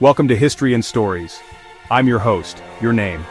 Welcome to History and Stories. I'm your host, your name.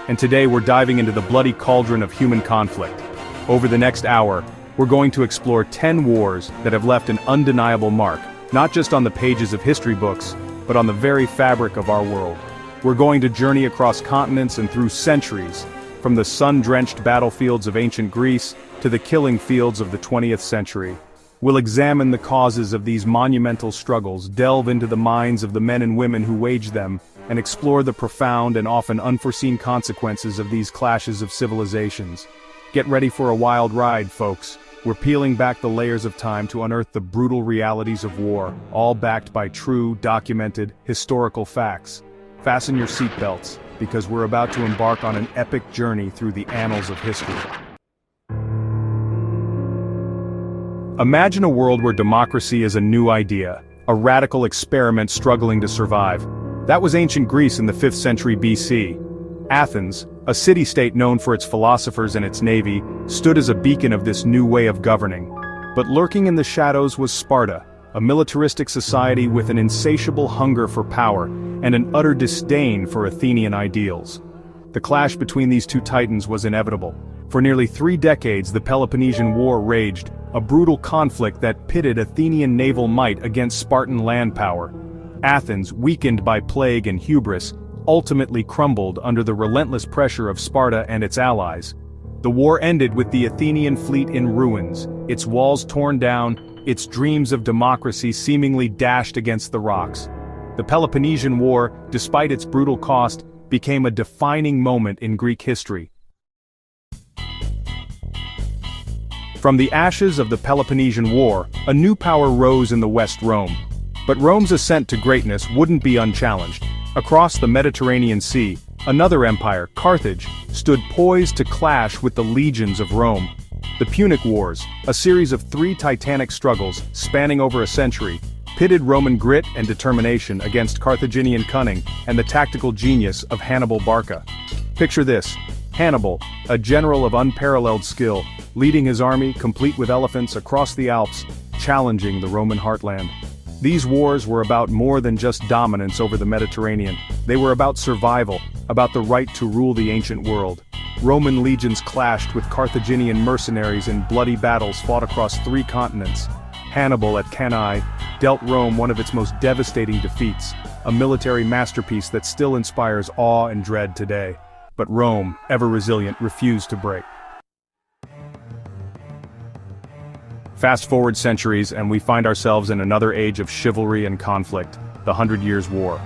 And today we're diving into the bloody cauldron of human conflict. Over the next hour, we're going to explore 10 wars that have left an undeniable mark, not just on the pages of history books, but on the very fabric of our world. We're going to journey across continents and through centuries, from the sun-drenched battlefields of ancient Greece to the killing fields of the 20th century. We'll examine the causes of these monumental struggles, delve into the minds of the men and women who waged them, and explore the profound and often unforeseen consequences of these clashes of civilizations. Get ready for a wild ride, folks. We're peeling back the layers of time to unearth the brutal realities of war, all backed by true, documented, historical facts. Fasten your seatbelts, because we're about to embark on an epic journey through the annals of history. Imagine a world where democracy is a new idea, a radical experiment struggling to survive. That was ancient Greece in the 5th century BC. Athens, a city-state known for its philosophers and its navy, stood as a beacon of this new way of governing. But lurking in the shadows was Sparta, a militaristic society with an insatiable hunger for power and an utter disdain for Athenian ideals. The clash between these two titans was inevitable. For nearly 3 decades, the Peloponnesian War raged, a brutal conflict that pitted Athenian naval might against Spartan land power. Athens, weakened by plague and hubris, ultimately crumbled under the relentless pressure of Sparta and its allies. The war ended with the Athenian fleet in ruins, its walls torn down, its dreams of democracy seemingly dashed against the rocks. The Peloponnesian War, despite its brutal cost, became a defining moment in Greek history. From the ashes of the Peloponnesian War, a new power rose in the West Rome. But Rome's ascent to greatness wouldn't be unchallenged. Across the Mediterranean Sea, another empire, Carthage, stood poised to clash with the legions of Rome. The Punic Wars, a series of 3 titanic struggles spanning over a century, pitted Roman grit and determination against Carthaginian cunning and the tactical genius of Hannibal Barca. Picture this: Hannibal, a general of unparalleled skill, leading his army, complete with elephants, across the Alps, challenging the Roman heartland. These wars were about more than just dominance over the Mediterranean. They were about survival, about the right to rule the ancient world. Roman legions clashed with Carthaginian mercenaries in bloody battles fought across 3 continents. Hannibal at Cannae dealt Rome one of its most devastating defeats, a military masterpiece that still inspires awe and dread today. But Rome, ever resilient, refused to break. Fast forward centuries and we find ourselves in another age of chivalry and conflict, the 100 Years' War.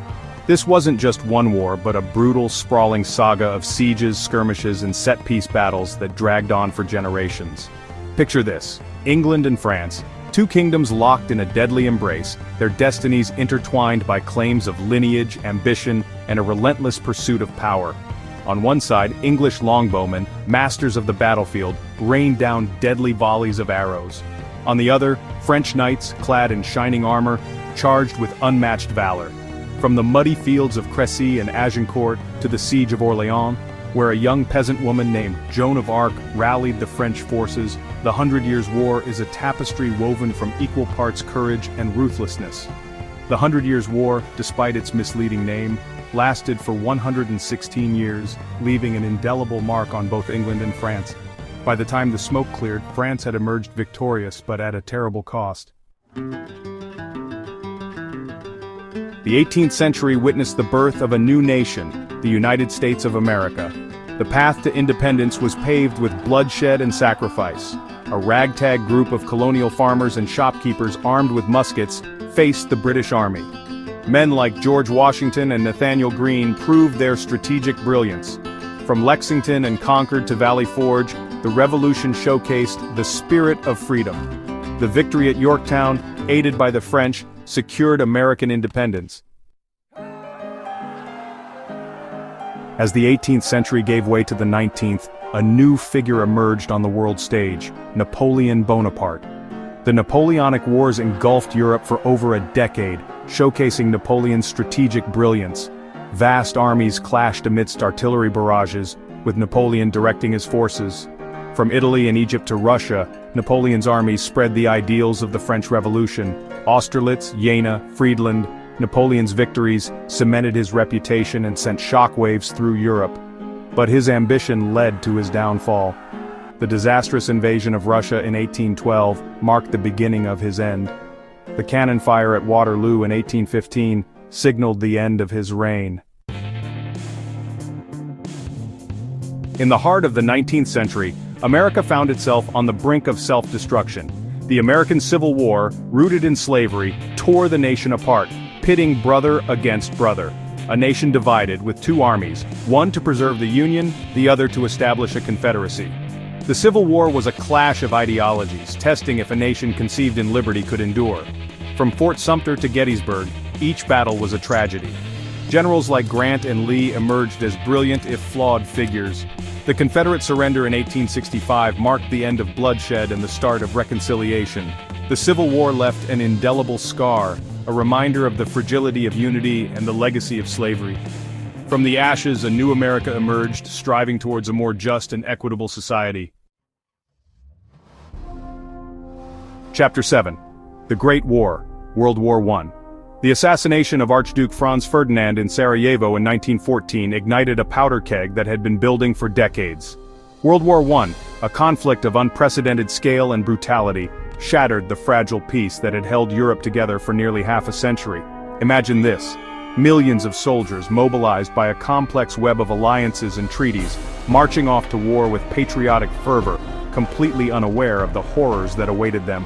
This wasn't just one war, but a brutal, sprawling saga of sieges, skirmishes, and set-piece battles that dragged on for generations. Picture this: England and France, 2 kingdoms locked in a deadly embrace, their destinies intertwined by claims of lineage, ambition, and a relentless pursuit of power. On one side, English longbowmen, masters of the battlefield, rained down deadly volleys of arrows. On the other, French knights, clad in shining armor, charged with unmatched valor. From the muddy fields of Crécy and Agincourt to the siege of Orléans, where a young peasant woman named Joan of Arc rallied the French forces, the 100 Years' War is a tapestry woven from equal parts courage and ruthlessness. The 100 Years' War, despite its misleading name, lasted for 116 years, leaving an indelible mark on both England and France. By the time the smoke cleared, France had emerged victorious, but at a terrible cost. The 18th century witnessed the birth of a new nation, the United States of America. The path to independence was paved with bloodshed and sacrifice. A ragtag group of colonial farmers and shopkeepers armed with muskets faced the British Army. Men like George Washington and Nathaniel Greene proved their strategic brilliance. From Lexington and Concord to Valley Forge, the Revolution showcased the spirit of freedom. The victory at Yorktown, aided by the French, secured American independence. As the 18th century gave way to the 19th, a new figure emerged on the world stage: Napoleon Bonaparte. The Napoleonic Wars engulfed Europe for over a decade, showcasing Napoleon's strategic brilliance. Vast armies clashed amidst artillery barrages, with Napoleon directing his forces. From Italy and Egypt to Russia, Napoleon's armies spread the ideals of the French Revolution: Austerlitz, Jena, Friedland, Napoleon's victories cemented his reputation and sent shockwaves through Europe. But his ambition led to his downfall. The disastrous invasion of Russia in 1812 marked the beginning of his end. The cannon fire at Waterloo in 1815 signaled the end of his reign. In the heart of the 19th century, America found itself on the brink of self-destruction. The American Civil War, rooted in slavery, tore the nation apart, pitting brother against brother. A nation divided with two armies, one to preserve the Union, the other to establish a confederacy. The Civil War was a clash of ideologies, testing if a nation conceived in liberty could endure. From Fort Sumter to Gettysburg, each battle was a tragedy. Generals like Grant and Lee emerged as brilliant if flawed figures. The Confederate surrender in 1865 marked the end of bloodshed and the start of reconciliation. The Civil War left an indelible scar, a reminder of the fragility of unity and the legacy of slavery. From the ashes, a new America emerged, striving towards a more just and equitable society. Chapter 7. The Great War, World War I. The assassination of Archduke Franz Ferdinand in Sarajevo in 1914 ignited a powder keg that had been building for decades. World War I, a conflict of unprecedented scale and brutality, shattered the fragile peace that had held Europe together for nearly half a century. Imagine this: millions of soldiers mobilized by a complex web of alliances and treaties, marching off to war with patriotic fervor, completely unaware of the horrors that awaited them.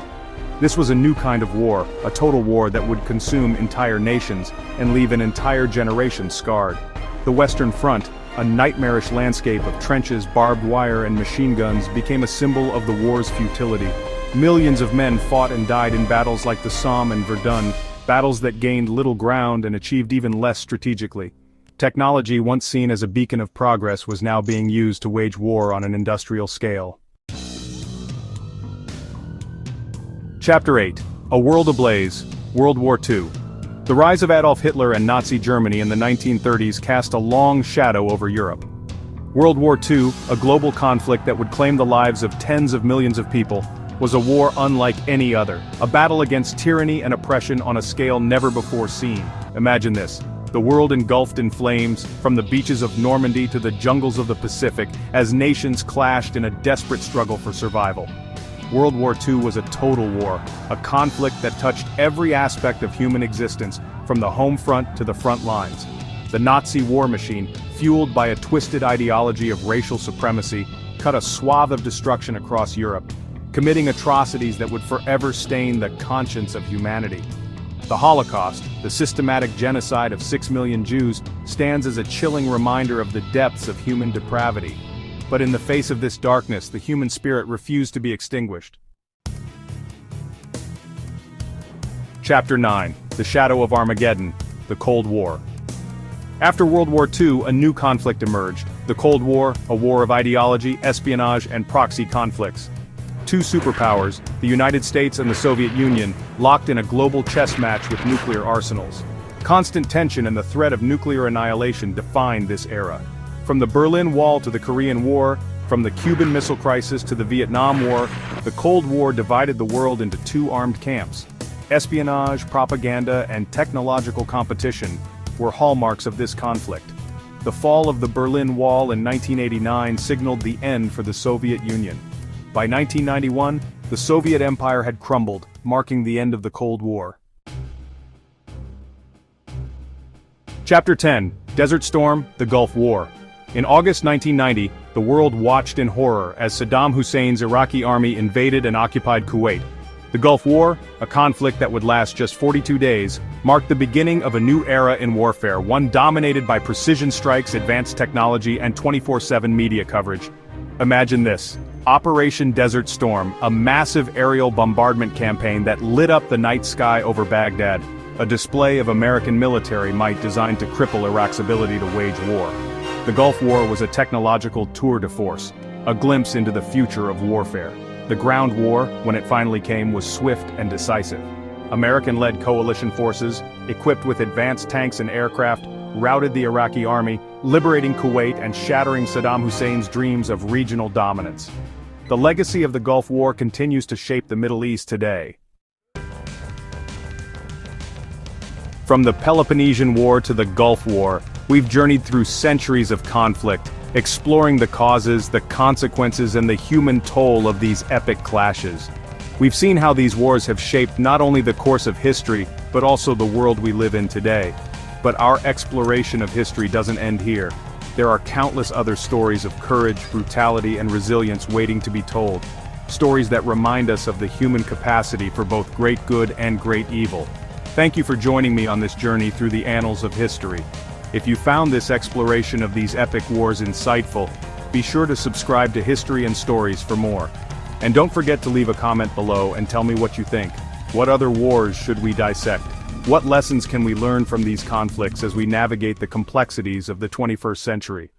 This was a new kind of war, a total war that would consume entire nations and leave an entire generation scarred. The Western Front, a nightmarish landscape of trenches, barbed wire, and machine guns, became a symbol of the war's futility. Millions of men fought and died in battles like the Somme and Verdun, battles that gained little ground and achieved even less strategically. Technology, once seen as a beacon of progress, was now being used to wage war on an industrial scale. Chapter 8. A World Ablaze, World War II. The rise of Adolf Hitler and Nazi Germany in the 1930s cast a long shadow over Europe. World War II, a global conflict that would claim the lives of tens of millions of people, was a war unlike any other, a battle against tyranny and oppression on a scale never before seen. Imagine this: the world engulfed in flames, from the beaches of Normandy to the jungles of the Pacific, as nations clashed in a desperate struggle for survival. World War II was a total war, a conflict that touched every aspect of human existence, from the home front to the front lines. The Nazi war machine, fueled by a twisted ideology of racial supremacy, cut a swath of destruction across Europe, committing atrocities that would forever stain the conscience of humanity. The Holocaust, the systematic genocide of 6 million Jews, stands as a chilling reminder of the depths of human depravity. But in the face of this darkness, the human spirit refused to be extinguished. Chapter 9. The Shadow of Armageddon, the Cold War. After World War II, a new conflict emerged: the Cold War, a war of ideology, espionage, and proxy conflicts. Two superpowers, the United States and the Soviet Union, locked in a global chess match with nuclear arsenals. Constant tension and the threat of nuclear annihilation defined this era. From the Berlin Wall to the Korean War, from the Cuban Missile Crisis to the Vietnam War, the Cold War divided the world into two armed camps. Espionage, propaganda, and technological competition were hallmarks of this conflict. The fall of the Berlin Wall in 1989 signaled the end for the Soviet Union. By 1991, the Soviet Empire had crumbled, marking the end of the Cold War. Chapter 10. Desert Storm, the Gulf War. In August 1990, the world watched in horror as Saddam Hussein's Iraqi army invaded and occupied Kuwait. The Gulf War, a conflict that would last just 42 days, marked the beginning of a new era in warfare, one dominated by precision strikes, advanced technology, and 24/7 media coverage. Imagine this: Operation Desert Storm, a massive aerial bombardment campaign that lit up the night sky over Baghdad, a display of American military might designed to cripple Iraq's ability to wage war. The Gulf War was a technological tour de force, a glimpse into the future of warfare. The ground war, when it finally came, was swift and decisive. American-led coalition forces, equipped with advanced tanks and aircraft, routed the Iraqi army, liberating Kuwait and shattering Saddam Hussein's dreams of regional dominance. The legacy of the Gulf War continues to shape the Middle East today. From the Peloponnesian War to the Gulf War, we've journeyed through centuries of conflict, exploring the causes, the consequences, and the human toll of these epic clashes. We've seen how these wars have shaped not only the course of history, but also the world we live in today. But our exploration of history doesn't end here. There are countless other stories of courage, brutality, and resilience waiting to be told. Stories that remind us of the human capacity for both great good and great evil. Thank you for joining me on this journey through the annals of history. If you found this exploration of these epic wars insightful, be sure to subscribe to History and Stories for more. And don't forget to leave a comment below and tell me what you think. What other wars should we dissect? What lessons can we learn from these conflicts as we navigate the complexities of the 21st century?